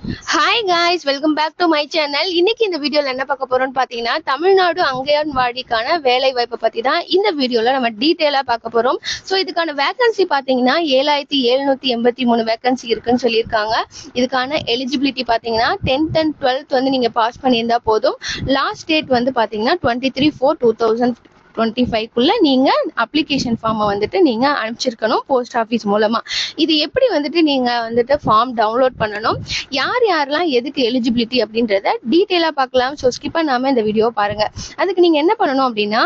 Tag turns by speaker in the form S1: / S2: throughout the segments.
S1: Hi guys, welcome back to my channel. இன்னைக்கு இந்த வீடியோல என்ன பார்க்க போறோம்னு பாத்தீங்கன்னா, தமிழ்நாடு அங்கன்வாடிக்கான வேலை வாய்ப்பை பத்தி தான் இந்த வீடியோல நம்ம டீடைலா பார்க்க போறோம். ஸோ இதுக்கான வேகன்சி பாத்தீங்கன்னா 7783 வேகன்சி இருக்குன்னு சொல்லியிருக்காங்க. இதுக்கான எலிஜிபிலிட்டி பாத்தீங்கன்னா 10th and 12th வந்து நீங்க பாஸ் பண்ணியிருந்தா போதும். லாஸ்ட் டேட் வந்து பாத்தீங்கன்னா 23/4/2025 நீங்க அப்ளிகேஷன் ஃபார்மை வந்துட்டு நீங்க அனுப்பிச்சிருக்கணும் போஸ்ட் ஆஃபீஸ் மூலமா. இது எப்படி வந்துட்டு நீங்க வந்துட்டு ஃபார்ம் டவுன்லோட் பண்ணணும், யார் யாரெல்லாம் எதுக்கு எலிஜிபிலிட்டி அப்படின்றத டீட்டெயிலா பார்க்கலாம். ஸோ ஸ்கிப் பண்ணாம இந்த வீடியோ பாருங்க. அதுக்கு நீங்க என்ன பண்ணணும் அப்படின்னா,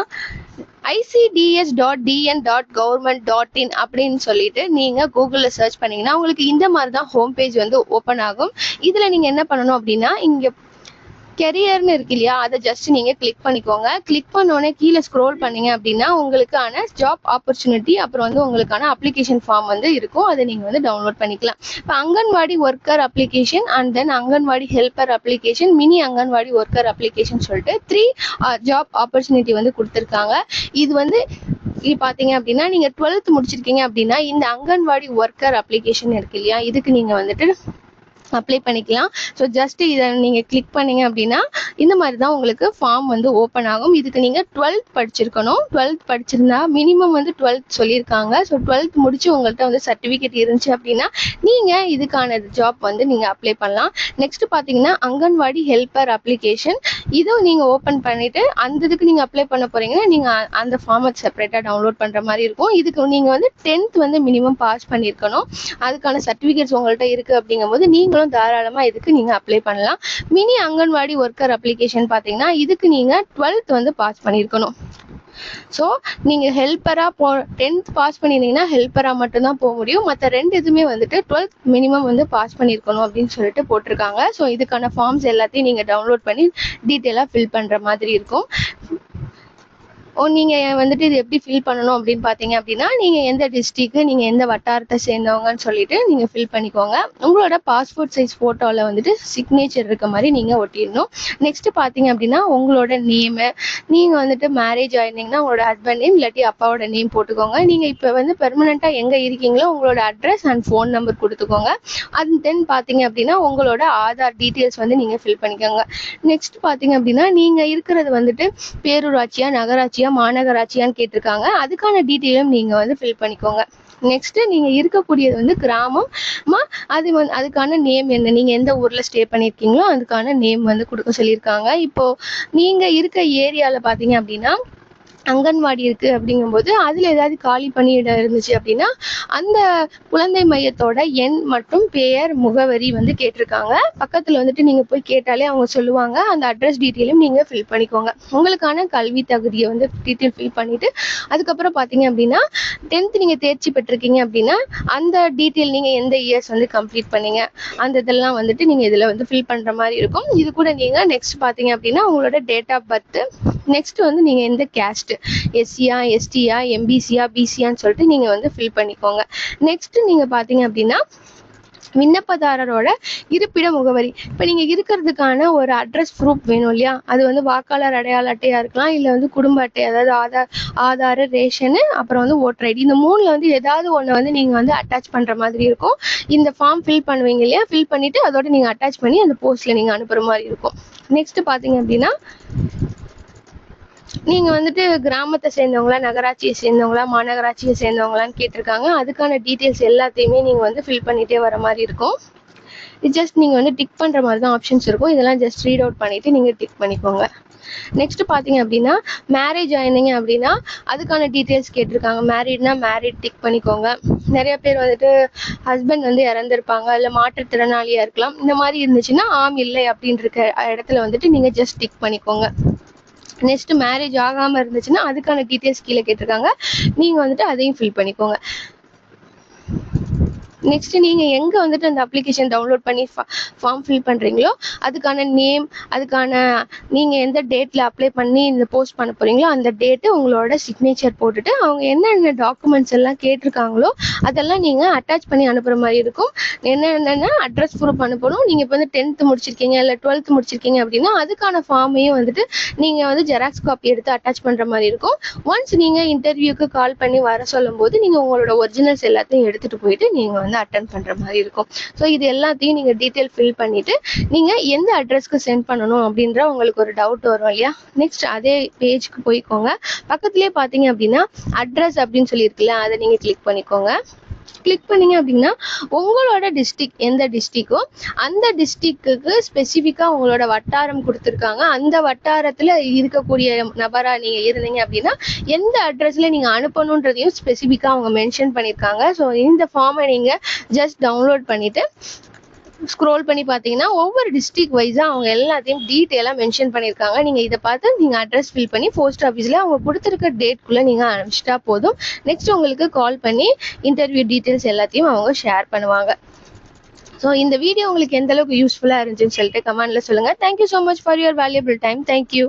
S1: icds.dn.government.in அப்படின்னு சொல்லிட்டு நீங்க கூகுள்ல சர்ச் பண்ணீங்கன்னா உங்களுக்கு இந்த மாதிரி தான் ஹோம் பேஜ் வந்து ஓப்பன் ஆகும். இதுல நீங்க என்ன பண்ணணும் அப்படின்னா, இங்க கெரியர்னு இருக்கு இல்லையா, அதை ஜஸ்ட் நீங்க கிளிக் பண்ணிக்கோங்க. கிளிக் பண்ணோடனே கீழே ஸ்க்ரோல் பண்ணீங்க அப்படின்னா உங்களுக்கான ஜாப் ஆப்பர்ச்சுனிட்டி, அப்புறம் வந்து உங்களுக்கான அப்ளிகேஷன் ஃபார்ம் வந்து இருக்கும். அதை நீங்க வந்து டவுன்லோட் பண்ணிக்கலாம். இப்போ anganwadi worker application and then anganwadi helper application, mini anganwadi worker application சொல்லிட்டு 3 ஜாப் ஆப்பர்ச்சுனிட்டி வந்து கொடுத்துருக்காங்க. இது வந்து பாத்தீங்க அப்படின்னா நீங்க 12th முடிச்சிருக்கீங்க அப்படின்னா இந்த அங்கன்வாடி ஒர்க்கர் அப்ளிகேஷன் இருக்கு இல்லையா, இதுக்கு நீங்க வந்துட்டு அப்ளை பண்ணிக்கலாம். ஸோ ஜஸ்ட் இதை நீங்கள் கிளிக் பண்ணீங்க அப்படின்னா இந்த மாதிரி தான் உங்களுக்கு ஃபார்ம் வந்து ஓப்பன் ஆகும். இதுக்கு நீங்கள் 12th படிச்சிருக்கணும். 12th படிச்சிருந்தா மினிமம் வந்து 12th சொல்லியிருக்காங்க. ஸோ 12th முடிச்சு உங்கள்கிட்ட வந்து சர்டிஃபிகேட் இருந்துச்சு அப்படின்னா நீங்கள் இதுக்கான ஜாப் வந்து நீங்கள் அப்ளை பண்ணலாம். நெக்ஸ்ட் பார்த்தீங்கன்னா அங்கன்வாடி ஹெல்பர் அப்ளிகேஷன், இதுவும் நீங்கள் ஓப்பன் பண்ணிவிட்டு அந்த இதுக்கு நீங்கள் அப்ளை பண்ண போகிறீங்கன்னா நீங்கள் அந்த ஃபார்மை செப்பரேட்டாக டவுன்லோட் பண்ணுற மாதிரி இருக்கும். இதுக்கு நீங்கள் வந்து 10th வந்து மினிமம் பாஸ் பண்ணியிருக்கணும். அதுக்கான சர்டிஃபிகேட்ஸ் உங்கள்கிட்ட இருக்குது அப்படிங்கும்போது நீங்களும் தாராளமா இதுக்கு நீங்க அப்ளை பண்ணலாம். மினி அங்கன்வாடி ஒர்க்கர் அப்ளிகேஷன் பாத்தீங்கன்னா இதுக்கு நீங்க 12th வந்து பாஸ் பண்ணிருக்கணும். ஸோ நீங்க ஹெல்ப்பரா 10th பாஸ் பண்ணிருந்தீங்கன்னா ஹெல்ப்பரா மட்டும் தான் போக முடியும். மற்ற ரெண்டு இதுவுமே வந்துட்டு 12th மினிமம் வந்து பாஸ் பண்ணிருக்கணும் அப்படின்னு சொல்லிட்டு போட்டிருக்காங்க. ஸோ இதுக்கான ஃபார்ம்ஸ் எல்லாத்தையும் நீங்க டவுன்லோட் பண்ணி டீட்டெயிலா ஃபில் பண்ற மாதிரி இருக்கும். நீங்கள் வந்துட்டு இது எப்படி ஃபில் பண்ணணும் அப்படின்னு பார்த்தீங்க அப்படின்னா, நீங்கள் எந்த டிஸ்ட்ரிக்ட், நீங்கள் எந்த வட்டாரத்தை சேர்ந்தவங்கன்னு சொல்லிட்டு நீங்கள் ஃபில் பண்ணிக்கோங்க. உங்களோட பாஸ்போர்ட் சைஸ் ஃபோட்டோவில் வந்துட்டு சிக்னேச்சர் இருக்க மாதிரி நீங்கள் ஒட்டிடணும். நெக்ஸ்ட் பார்த்தீங்க அப்படின்னா உங்களோட நேமு, நீங்கள் வந்துட்டு மேரேஜ் ஆயிருந்தீங்கன்னா உங்களோட ஹஸ்பண்ட் நேம் இல்லாட்டி அப்பாவோட நேம் போட்டுக்கோங்க. நீங்கள் இப்போ வந்து பெர்மனெண்ட்டாக எங்கே இருக்கீங்களோ உங்களோட அட்ரஸ் அண்ட் ஃபோன் நம்பர் கொடுத்துக்கோங்க. அது தென் பார்த்தீங்க அப்படின்னா உங்களோட ஆதார் டீட்டெயில்ஸ் வந்து நீங்கள் ஃபில் பண்ணிக்கோங்க. நெக்ஸ்ட் பார்த்தீங்க அப்படின்னா நீங்கள் இருக்கிறது வந்துட்டு பேரூராட்சியா நகராட்சியா மாநகராட்சியான்னு கேட்டிருக்காங்க. அதுக்கான டீட்டெயிலும் நீங்க வந்து ஃபில் பண்ணிக்கோங்க. நெக்ஸ்ட் நீங்க இருக்கக்கூடியது வந்து கிராமமா, அதுக்கான நேம் என்ன, நீங்க எந்த ஊர்ல ஸ்டே பண்ணிருக்கீங்களோ அதுக்கான நேம் வந்து கொடுக்க சொல்லியிருக்காங்க. இப்போ நீங்க இருக்க ஏரியால பாத்தீங்க அப்படின்னா அங்கன்வாடி இருக்கு அப்படிங்கும்போது அதுல ஏதாவது காலி பணியிடம் இருந்துச்சு அப்படின்னா அந்த குழந்தை மையத்தோட எண் மற்றும் பெயர் முகவரி வந்து கேட்டிருக்காங்க. பக்கத்துல வந்துட்டு நீங்க போய் கேட்டாலே அவங்க சொல்லுவாங்க. அந்த அட்ரஸ் டீட்டெயிலும் நீங்க ஃபில் பண்ணிக்கோங்க. உங்களுக்கான கல்வி தகுதியை வந்து டீட்டெயில் ஃபில் பண்ணிட்டு அதுக்கப்புறம் பாத்தீங்க அப்படின்னா 10th நீங்க தேர்ச்சி பெற்றிருக்கீங்க அப்படின்னா அந்த டீட்டெயில் நீங்க எந்த இயர்ஸ் வந்து கம்ப்ளீட் பண்ணீங்க அந்த இதெல்லாம் வந்துட்டு நீங்க இதுல வந்து ஃபில் பண்ற மாதிரி இருக்கும். இது கூட நீங்க நெக்ஸ்ட் பாத்தீங்க அப்படின்னா உங்களோட டேட் ஆஃப் பர்த், நெக்ஸ்ட் வந்து நீங்க எந்த கேஸ்ட், எஸ்சியா எஸ்டியா எம்பிசியா பிசியான்னு சொல்லிட்டு நீங்க வந்து ஃபில் பண்ணிக்கோங்க. நெக்ஸ்ட் நீங்க பாத்தீங்க அப்படின்னா விண்ணப்பதாரரோட இருப்பிட முகவரி, இப்போ நீங்கள் இருக்கிறதுக்கான ஒரு அட்ரஸ் ப்ரூஃப் வேணும் இல்லையா, அது வந்து வாக்காளர் அடையாள அட்டையாக இருக்கலாம், இல்லை வந்து குடும்ப அட்டை, அதாவது ஆதார் ரேஷனு, அப்புறம் வந்து ஓட்டர் ஐடி. இந்த 3ல் வந்து ஏதாவது ஒன்று வந்து நீங்கள் வந்து அட்டாச் பண்ணுற மாதிரி இருக்கும். இந்த ஃபார்ம் ஃபில் பண்ணுவீங்க இல்லையா, ஃபில் பண்ணிவிட்டு அதோட நீங்கள் அட்டாச் பண்ணி அந்த போஸ்ட்டில் நீங்கள் அனுப்புகிற மாதிரி இருக்கும். நெக்ஸ்ட் பார்த்தீங்க அப்படின்னா நீங்க வந்துட்டு கிராமத்தை சேர்ந்தவங்களா நகராட்சியை சேர்ந்தவங்களா மாநகராட்சியை சேர்ந்தவங்களான்னு கேட்டிருக்காங்க. அதுக்கான டீட்டெயில்ஸ் எல்லாத்தையுமே நீங்க வந்து ஃபில் பண்ணிட்டே வர மாதிரி இருக்கும். இது ஜஸ்ட் நீங்க வந்து டிக் பண்ற மாதிரி தான் ஆப்ஷன்ஸ் இருக்கும். இதெல்லாம் ஜஸ்ட் ரீட் அவுட் பண்ணிட்டு நீங்க டிக் பண்ணிக்கோங்க. நெக்ஸ்ட் பாத்தீங்க அப்படின்னா மேரேஜ் ஆயிருந்தீங்க அப்படின்னா அதுக்கான டீட்டெயில்ஸ் கேட்டிருக்காங்க. மேரிட்னா மேரிட் டிக் பண்ணிக்கோங்க. நிறைய பேர் வந்துட்டு ஹஸ்பண்ட் வந்து இறந்துருப்பாங்க, இல்லை மாற்றுத்திறனாளியா இருக்கலாம். இந்த மாதிரி இருந்துச்சுன்னா ஆம் இல்லை அப்படின்னு இருக்க இடத்துல வந்துட்டு நீங்க ஜஸ்ட் டிக் பண்ணிக்கோங்க. நெக்ஸ்ட் மேரேஜ் ஆகாம இருந்துச்சுன்னா அதுக்கான டீட்டெயில்ஸ் கீழே கேட்டிருக்காங்க. நீங்க வந்துட்டு அதையும் ஃபில் பண்ணிக்கோங்க. நெக்ஸ்ட் நீங்க எங்க வந்துட்டு அந்த அப்ளிகேஷன் டவுன்லோட் பண்ணி ஃபார்ம் ஃபில் பண்றீங்களோ அதுக்கான நேம், அதுக்கான நீங்க எந்த டேட்ல அப்ளை பண்ணி இந்த போஸ்ட் பண்ண போறீங்களோ அந்த டேட்டு, உங்களோட சிக்னேச்சர் போட்டுட்டு அவங்க என்னென்ன டாக்குமெண்ட்ஸ் எல்லாம் கேட்டிருக்காங்களோ அதெல்லாம் நீங்க அட்டாச் பண்ணி அனுப்புற மாதிரி இருக்கும். என்னென்னா அட்ரஸ் ப்ரூஃப் அனுப்பணும். நீங்க இப்போ வந்து 10th முடிச்சிருக்கீங்க இல்லை 12th முடிச்சிருக்கீங்க அப்படின்னா அதுக்கான ஃபார்மையும் வந்துட்டு நீங்க வந்து ஜெராக்ஸ் காப்பி எடுத்து அட்டாச் பண்ற மாதிரி இருக்கும். ஒன்ஸ் நீங்க இன்டர்வியூக்கு கால் பண்ணி வர சொல்லும் போது நீங்க உங்களோட ஒரிஜினல்ஸ் எல்லாத்தையும் எடுத்துட்டு போயிட்டு நீங்க வந்து வந்து அட்டன் பண்ற மாதிரி இருக்கும். ஸோ இது எல்லாத்தையும் நீங்க டீட்டெயில் ஃபில் பண்ணிட்டு நீங்க எந்த அட்ரஸ்க்கு சென்ட் பண்ணணும் அப்படின்ற உங்களுக்கு ஒரு டவுட் வரும் இல்லையா. நெக்ஸ்ட் அதே பேஜ்க்கு போய்க்கோங்க. பக்கத்துலேயே பார்த்தீங்க அப்படின்னா அட்ரஸ் அப்படின்னு சொல்லியிருக்குல்ல, அதை நீங்க கிளிக் பண்ணிக்கோங்க. கிளிக் பண்ணீங்க அப்படின்னா உங்களோட டிஸ்ட்ரிக்ட் எந்த டிஸ்ட்ரிக்டோ அந்த டிஸ்ட்ரிக்ட்டுக்கு ஸ்பெசிஃபிக்காக உங்களோட வட்டாரம் கொடுத்துருக்காங்க. அந்த வட்டாரத்தில் இருக்கக்கூடிய நபராக நீங்கள் இருந்தீங்க அப்படின்னா எந்த அட்ரஸில் நீங்கள் அனுப்பணுன்றதையும் ஸ்பெசிஃபிக்காக அவங்க மென்ஷன் பண்ணியிருக்காங்க. ஸோ இந்த ஃபார்மை நீங்கள் ஜஸ்ட் டவுன்லோட் பண்ணிவிட்டு ஸ்க்ரோல் பண்ணி பார்த்தீங்கன்னா ஒவ்வொரு டிஸ்ட்ரிக்ட் வைஸாக அவங்க எல்லாத்தையும் டீட்டெயிலாக மென்ஷன் பண்ணியிருக்காங்க. நீங்கள் இதை பார்த்து நீங்கள் அட்ரஸ் ஃபில் பண்ணி போஸ்ட் ஆஃபீஸில் அவங்க கொடுத்துருக்க டேட்குள்ளே நீங்கள் அனுப்பிச்சிட்டா போதும். நெக்ஸ்ட் உங்களுக்கு கால் பண்ணி இன்டர்வியூ டீட்டெயில்ஸ் எல்லாத்தையும் அவங்க ஷேர் பண்ணுவாங்க. ஸோ இந்த வீடியோ உங்களுக்கு எந்த அளவுக்கு யூஸ்ஃபுல்லாக இருந்துச்சுன்னு சொல்லிட்டு கமெண்ட்ல சொல்லுங்கள். Thank you so much for your valuable time. Thank you.